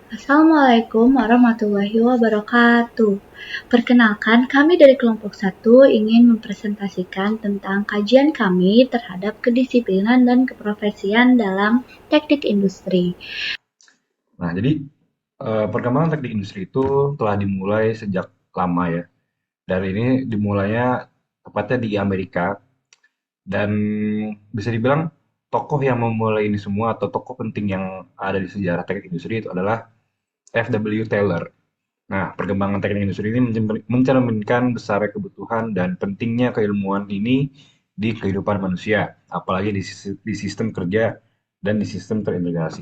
Assalamualaikum warahmatullahi wabarakatuh. Perkenalkan, kami dari kelompok satu ingin mempresentasikan tentang kajian kami terhadap kedisiplinan dan keprofesian dalam teknik industri. Nah, jadi perkembangan teknik industri itu telah dimulai sejak lama ya. Dan ini dimulainya tepatnya di Amerika. Dan bisa dibilang tokoh yang memulai ini semua atau tokoh penting yang ada di sejarah teknik industri itu adalah F.W. Taylor. Nah, perkembangan teknik industri ini mencerminkan besarnya kebutuhan dan pentingnya keilmuan ini di kehidupan manusia, apalagi di sistem kerja dan di sistem terintegrasi.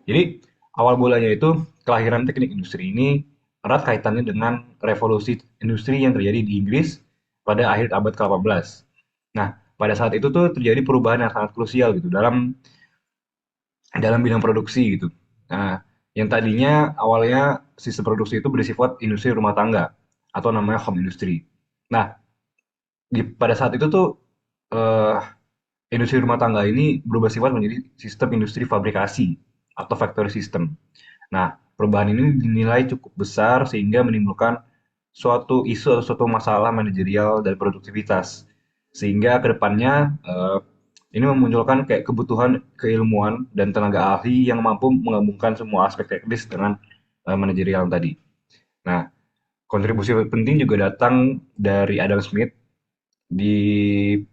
Jadi, awal mulanya itu kelahiran teknik industri ini erat kaitannya dengan revolusi industri yang terjadi di Inggris pada akhir abad ke-18. Nah, pada saat itu tuh terjadi perubahan yang sangat krusial gitu dalam dalam bidang produksi gitu. Nah, yang tadinya awalnya sistem produksi itu bersifat industri rumah tangga atau namanya home industry. Nah, pada saat itu tuh eh, industri rumah tangga ini berubah sifat menjadi sistem industri fabrikasi atau factory system. Nah, perubahan ini dinilai cukup besar sehingga menimbulkan suatu isu atau suatu masalah manajerial dan produktivitas. Sehingga kedepannya ini memunculkan kayak kebutuhan keilmuan dan tenaga ahli yang mampu menggabungkan semua aspek teknis dengan manajerial tadi. Nah, kontribusi penting juga datang dari Adam Smith di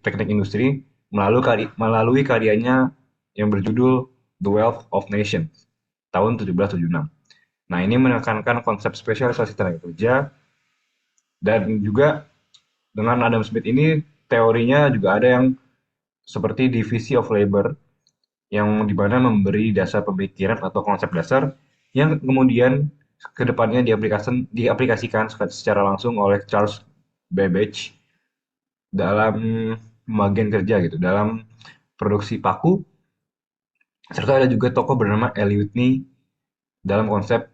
teknik industri melalui karyanya yang berjudul The Wealth of Nations tahun 1776. Nah, ini menekankan konsep spesialisasi tenaga kerja dan juga dengan Adam Smith ini teorinya juga ada yang seperti divisi of labor yang dimana memberi dasar pemikiran atau konsep dasar yang kemudian kedepannya diaplikasikan secara langsung oleh Charles Babbage dalam pembagian kerja gitu, dalam produksi paku, serta ada juga tokoh bernama Eli Whitney dalam konsep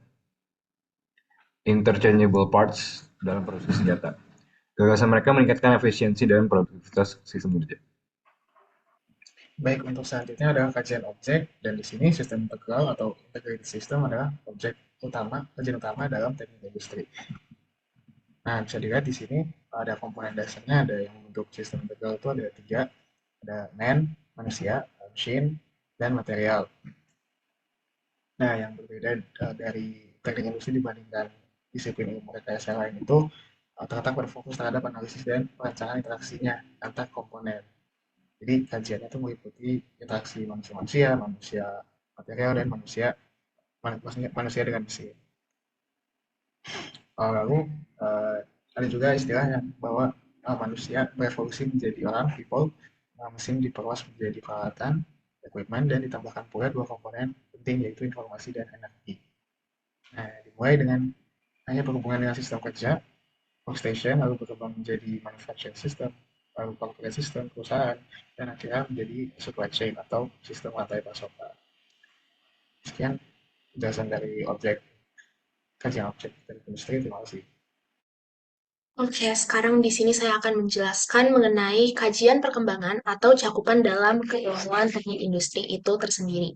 interchangeable parts dalam produksi senjata. Gagasan mereka meningkatkan efisiensi dan produktivitas sistem kerja. Baik, untuk selanjutnya adalah kajian objek, dan di sini sistem integral atau integrated system adalah objek utama, kajian utama dalam teknik industri. Nah, bisa dilihat di sini ada komponen dasarnya, ada yang untuk sistem integral itu ada tiga, ada man, manusia, machine, dan material. Nah, yang berbeda dari teknik industri dibandingkan disiplin ilmu rekayasa lain itu terletak berfokus terhadap analisis dan perancangan interaksinya antar komponen. Jadi kajiannya itu meliputi interaksi manusia-manusia, manusia material, dan manusia dengan mesin. Lalu ada juga istilahnya bahwa manusia berevolusi menjadi orang, people, mesin diperluas menjadi peralatan, equipment, dan ditambahkan pula dua komponen penting yaitu informasi dan energi. Nah, dimulai dengan hanya berhubungan dengan sistem kerja, workstation, lalu berkembang menjadi manufacturing system, lalu corporate system, perusahaan, dan akhirnya menjadi supply chain atau sistem rantai pasokan. Sekian penjelasan dari kajian objek dari industri. Terima kasih. Oke, sekarang di sini saya akan menjelaskan mengenai kajian perkembangan atau cakupan dalam keilmuan teknik industri itu tersendiri.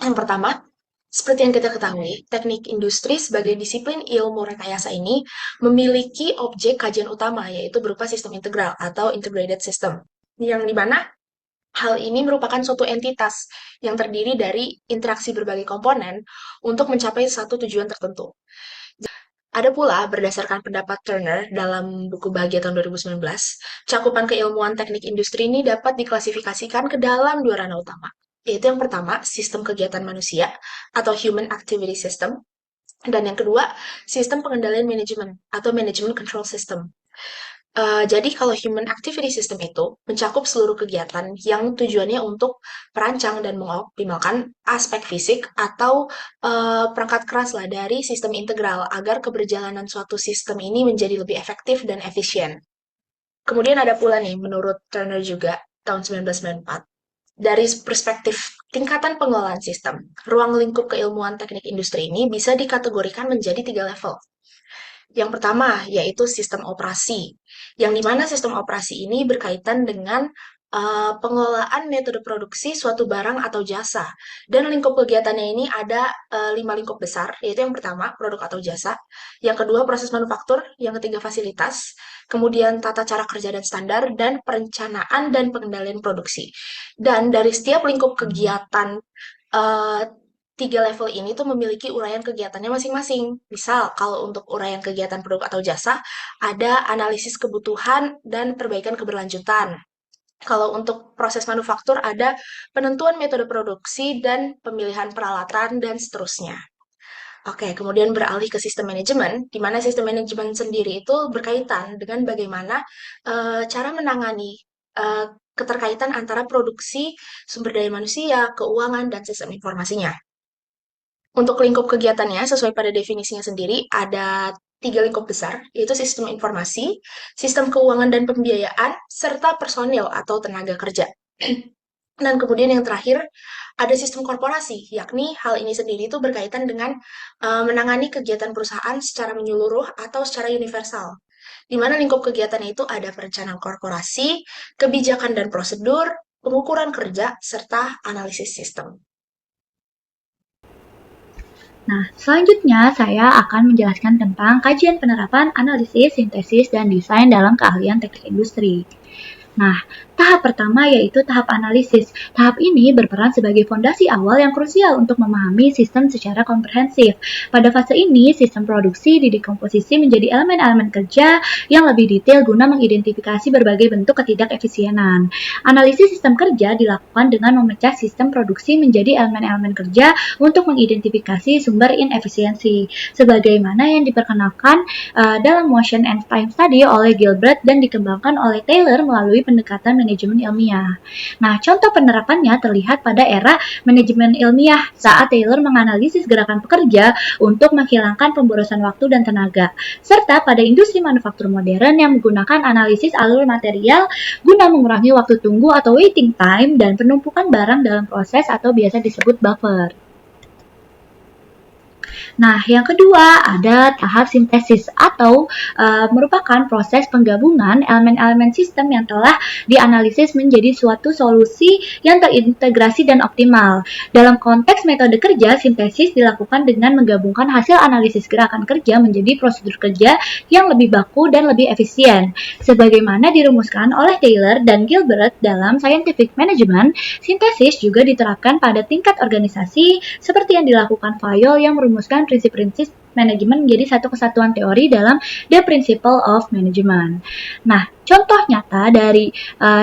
Yang pertama, seperti yang kita ketahui, teknik industri sebagai disiplin ilmu rekayasa ini memiliki objek kajian utama, yaitu berupa sistem integral atau integrated system. Yang dimana hal ini merupakan suatu entitas yang terdiri dari interaksi berbagai komponen untuk mencapai satu tujuan tertentu. Ada pula, berdasarkan pendapat Turner dalam buku Bahagia tahun 2019, cakupan keilmuan teknik industri ini dapat diklasifikasikan ke dalam dua ranah utama, yaitu yang pertama, sistem kegiatan manusia atau Human Activity System, dan yang kedua, sistem pengendalian manajemen atau Management Control System. Jadi kalau Human Activity System itu mencakup seluruh kegiatan yang tujuannya untuk merancang dan mengoptimalkan aspek fisik atau perangkat keras lah dari sistem integral agar keberjalanan suatu sistem ini menjadi lebih efektif dan efisien. Kemudian ada pula nih, menurut Turner juga tahun 1994, dari perspektif tingkatan pengelolaan sistem, ruang lingkup keilmuan teknik industri ini bisa dikategorikan menjadi tiga level. Yang pertama, yaitu sistem operasi, yang dimana sistem operasi ini berkaitan dengan pengelolaan metode produksi suatu barang atau jasa. Dan lingkup kegiatannya ini ada 5 lingkup besar, yaitu yang pertama, produk atau jasa. Yang kedua, proses manufaktur. Yang ketiga, fasilitas. Kemudian, tata cara kerja dan standar. Dan perencanaan dan pengendalian produksi. Dan dari setiap lingkup kegiatan eh, 3 level ini tuh memiliki uraian kegiatannya masing-masing. Misal, kalau untuk uraian kegiatan produk atau jasa, ada analisis kebutuhan dan perbaikan keberlanjutan. Kalau untuk proses manufaktur ada penentuan metode produksi dan pemilihan peralatan dan seterusnya. Oke, kemudian beralih ke sistem manajemen, di mana sistem manajemen sendiri itu berkaitan dengan bagaimana cara menangani keterkaitan antara produksi, sumber daya manusia, keuangan, dan sistem informasinya. Untuk lingkup kegiatannya, sesuai pada definisinya sendiri, ada 3 lingkup besar, yaitu sistem informasi, sistem keuangan dan pembiayaan, serta personil atau tenaga kerja. Dan kemudian yang terakhir, ada sistem korporasi, yakni hal ini sendiri itu berkaitan dengan menangani kegiatan perusahaan secara menyeluruh atau secara universal. Di mana lingkup kegiatannya itu ada perencanaan korporasi, kebijakan dan prosedur, pengukuran kerja, serta analisis sistem. Nah, selanjutnya saya akan menjelaskan tentang kajian penerapan, analisis, sintesis, dan desain dalam keahlian teknik industri. Nah, tahap pertama yaitu tahap analisis. Tahap ini berperan sebagai fondasi awal yang krusial untuk memahami sistem secara komprehensif. Pada fase ini, sistem produksi didekomposisi menjadi elemen-elemen kerja yang lebih detail guna mengidentifikasi berbagai bentuk ketidakefisienan. Analisis sistem kerja dilakukan dengan memecah sistem produksi menjadi elemen-elemen kerja untuk mengidentifikasi sumber inefisiensi, sebagaimana yang diperkenalkan dalam Motion and Time Study oleh Gilbert dan dikembangkan oleh Taylor melalui pendekatan manajemen ilmiah. Nah, contoh penerapannya terlihat pada era manajemen ilmiah saat Taylor menganalisis gerakan pekerja untuk menghilangkan pemborosan waktu dan tenaga, serta pada industri manufaktur modern yang menggunakan analisis alur material guna mengurangi waktu tunggu atau waiting time dan penumpukan barang dalam proses atau biasa disebut buffer. Nah, yang kedua ada tahap sintesis atau merupakan proses penggabungan elemen-elemen sistem yang telah dianalisis menjadi suatu solusi yang terintegrasi dan optimal. Dalam konteks metode kerja, sintesis dilakukan dengan menggabungkan hasil analisis gerakan kerja menjadi prosedur kerja yang lebih baku dan lebih efisien. Sebagaimana dirumuskan oleh Taylor dan Gilbert dalam Scientific Management, sintesis juga diterapkan pada tingkat organisasi seperti yang dilakukan Fayol yang merumuskan prinsip-prinsip manajemen menjadi satu kesatuan teori dalam The Principle of Management. Nah, contoh nyata dari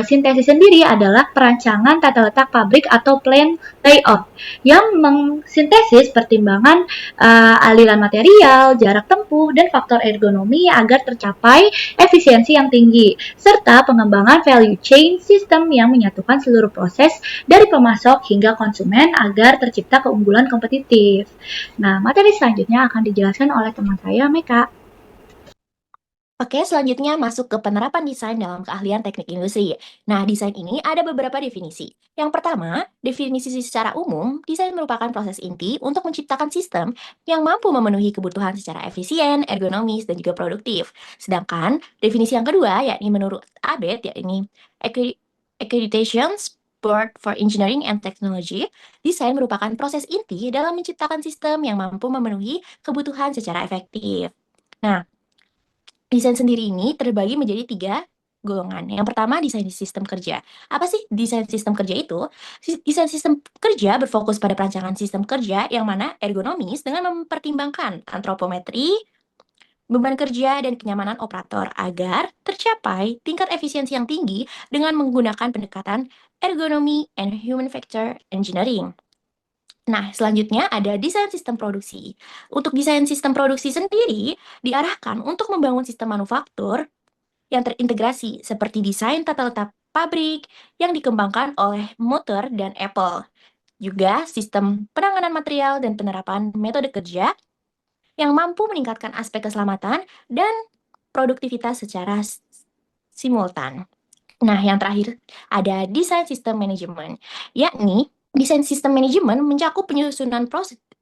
sintesis sendiri adalah perancangan tata letak pabrik atau plan layout yang mengsintesis pertimbangan aliran material, jarak tempuh, dan faktor ergonomi agar tercapai efisiensi yang tinggi, serta pengembangan value chain system yang menyatukan seluruh proses dari pemasok hingga konsumen agar tercipta keunggulan kompetitif. Nah, materi selanjutnya akan dijelaskan oleh teman saya, Meka. Oke, selanjutnya masuk ke penerapan desain dalam keahlian teknik industri. Nah, desain ini ada beberapa definisi. Yang pertama, definisi secara umum, desain merupakan proses inti untuk menciptakan sistem yang mampu memenuhi kebutuhan secara efisien, ergonomis, dan juga produktif. Sedangkan, definisi yang kedua, yakni menurut ABET, yakni Accreditation Board for Engineering and Technology, desain merupakan proses inti dalam menciptakan sistem yang mampu memenuhi kebutuhan secara efektif. Nah, desain sendiri ini terbagi menjadi 3 golongan. Yang pertama, desain sistem kerja. Apa sih desain sistem kerja itu? Desain sistem kerja berfokus pada perancangan sistem kerja yang mana ergonomis dengan mempertimbangkan antropometri, beban kerja, dan kenyamanan operator agar tercapai tingkat efisiensi yang tinggi dengan menggunakan pendekatan ergonomi and human factor engineering. Nah, selanjutnya ada desain sistem produksi. Untuk desain sistem produksi sendiri diarahkan untuk membangun sistem manufaktur yang terintegrasi seperti desain tata letak pabrik yang dikembangkan oleh Motor dan Apple. Juga sistem penanganan material dan penerapan metode kerja yang mampu meningkatkan aspek keselamatan dan produktivitas secara simultan. Nah, yang terakhir ada desain sistem manajemen, yakni desain sistem manajemen mencakup penyusunan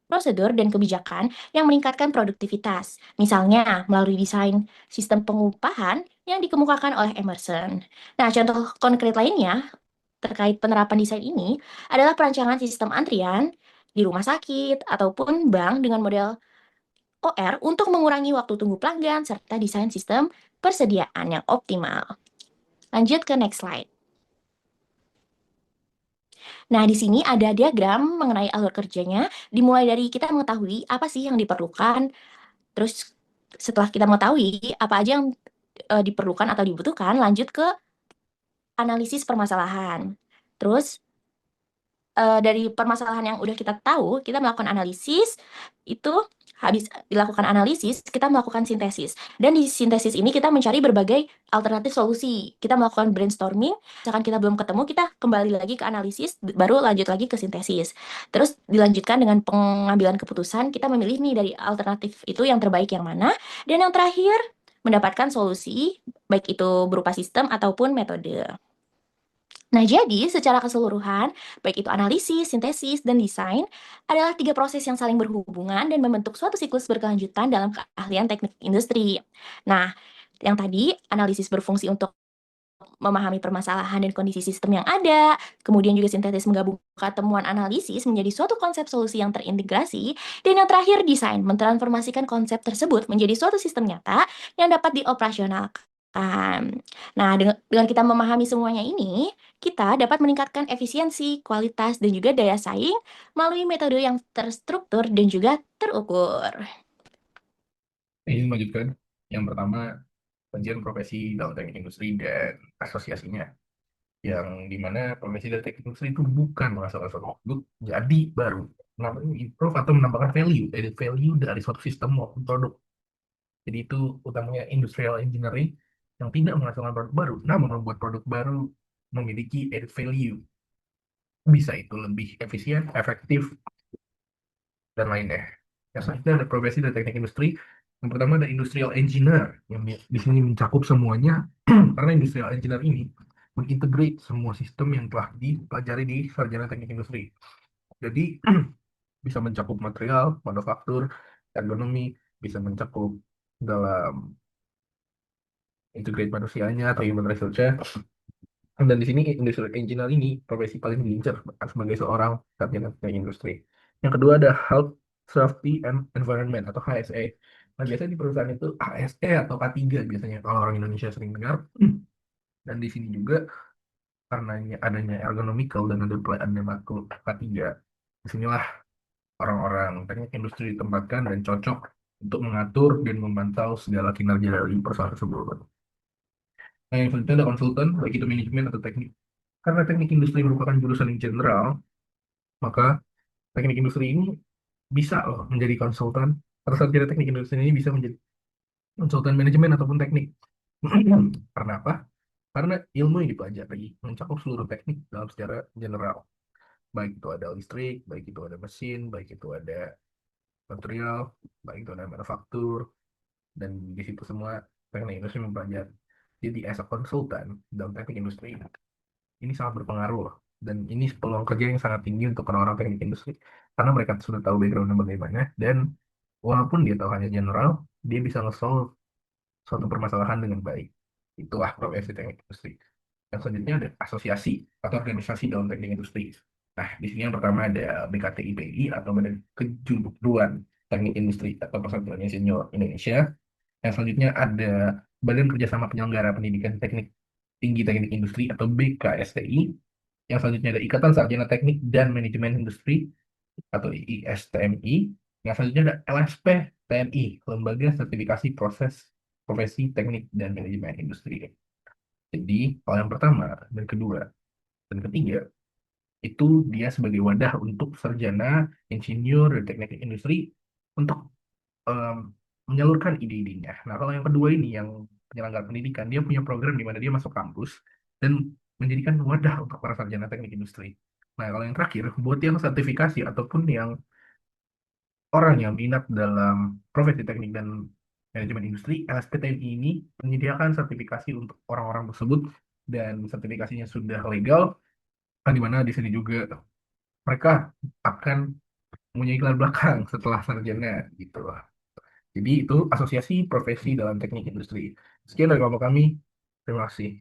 prosedur dan kebijakan yang meningkatkan produktivitas. Misalnya, melalui desain sistem pengupahan yang dikemukakan oleh Emerson. Nah, contoh konkret lainnya terkait penerapan desain ini adalah perancangan sistem antrian di rumah sakit ataupun bank dengan model OR untuk mengurangi waktu tunggu pelanggan serta desain sistem persediaan yang optimal. Lanjut ke next slide. Nah, di sini ada diagram mengenai alur kerjanya, dimulai dari kita mengetahui apa sih yang diperlukan, terus setelah kita mengetahui apa aja yang diperlukan atau dibutuhkan, lanjut ke analisis permasalahan. Terus dari permasalahan yang udah kita tahu, kita melakukan analisis, itu habis dilakukan analisis, kita melakukan sintesis. Dan di sintesis ini kita mencari berbagai alternatif solusi. Kita melakukan brainstorming, misalkan kita belum ketemu, kita kembali lagi ke analisis, baru lanjut lagi ke sintesis. Terus dilanjutkan dengan pengambilan keputusan, kita memilih nih dari alternatif itu yang terbaik yang mana. Dan yang terakhir, mendapatkan solusi, baik itu berupa sistem ataupun metode. Nah, jadi secara keseluruhan, baik itu analisis, sintesis, dan desain adalah 3 proses yang saling berhubungan dan membentuk suatu siklus berkelanjutan dalam keahlian teknik industri. Nah, yang tadi analisis berfungsi untuk memahami permasalahan dan kondisi sistem yang ada, kemudian juga sintesis menggabungkan temuan analisis menjadi suatu konsep solusi yang terintegrasi, dan yang terakhir desain mentransformasikan konsep tersebut menjadi suatu sistem nyata yang dapat dioperasionalkan. Nah, dengan kita memahami semuanya ini, kita dapat meningkatkan efisiensi, kualitas, dan juga daya saing melalui metode yang terstruktur dan juga terukur. Ini melanjutkan. Yang pertama, kajian profesi dalam teknik industri dan asosiasinya. Yang dimana profesi dari teknik industri itu bukan masalah suatu produk jadi baru. Namanya improve atau menambahkan value, added value dari suatu sistem maupun produk. Jadi itu utamanya industrial engineering yang tidak menghasilkan produk baru, namun membuat produk baru memiliki added value. Bisa itu lebih efisien, efektif, dan lainnya. Yang selanjutnya ada profesi dari teknik industri. Yang pertama ada industrial engineer yang di sini mencakup semuanya karena industrial engineer ini mengintegrate semua sistem yang telah dipelajari di sarjana teknik industri. Jadi bisa mencakup material, manufaktur, ergonomi, bisa mencakup dalam integrate manusianya atau human resource-nya. Dan di sini industrial engineer ini profesi paling diincar sebagai seorang sarjana teknik industri. Yang kedua ada health, safety, and environment atau HSE. Nah, biasanya di perusahaan itu HSE atau K3 biasanya kalau orang Indonesia sering dengar. Dan di sini juga karena adanya ergonomical dan ada pelayanan makro K3, disinilah orang-orang teknik industri ditempatkan dan cocok untuk mengatur dan memantau segala kinerja dari perusahaan tersebut. Nah, yang selanjutnya ada konsultan, baik itu manajemen atau teknik. Karena teknik industri merupakan jurusan yang general, maka teknik industri ini bisa loh menjadi konsultan, atau sarjana teknik industri ini bisa menjadi konsultan manajemen ataupun teknik. Karena apa? Karena ilmu yang dipelajari mencakup seluruh teknik dalam secara general. Baik itu ada listrik, baik itu ada mesin, baik itu ada material, baik itu ada manufaktur, dan di situ semua teknik industri mempelajari. Jadi as a konsultan dalam teknik industri ini sangat berpengaruh loh. Dan ini peluang kerja yang sangat tinggi untuk orang-orang teknik industri karena mereka sudah tahu backgroundnya bagaimana, dan walaupun dia tahu hanya general, dia bisa nge-solve suatu permasalahan dengan baik. Itulah profesi teknik industri. Yang selanjutnya ada asosiasi atau organisasi dalam teknik industri. Nah, di sini yang pertama ada BKTIPI atau Badan Kejuruan Teknik Industri atau Persatuan Insinyur Indonesia. Yang selanjutnya ada Badan Kerjasama Penyelenggara Pendidikan Teknik Tinggi Teknik Industri atau BKSTI. Yang selanjutnya ada Ikatan Sarjana Teknik dan Manajemen Industri atau ISTMI. Yang selanjutnya ada LSP TNI, Lembaga Sertifikasi Proses Profesi Teknik dan Manajemen Industri. Jadi, hal yang pertama dan kedua dan ketiga itu dia sebagai wadah untuk sarjana, insinyur, dan teknik industri untuk menyalurkan ide-idenya. Nah, kalau yang kedua ini yang penyelenggara pendidikan, dia punya program di mana dia masuk kampus dan menjadikan wadah untuk para sarjana teknik industri. Nah, kalau yang terakhir, buat yang sertifikasi ataupun yang orang yang minat dalam profesi teknik dan manajemen industri, LSPTNI ini menyediakan sertifikasi untuk orang-orang tersebut dan sertifikasinya sudah legal, di mana di sini juga mereka akan mempunyai gelar belakang setelah sarjana gitu. Jadi itu asosiasi profesi dalam teknik industri. Sekian dari kelompok kami. Terima kasih.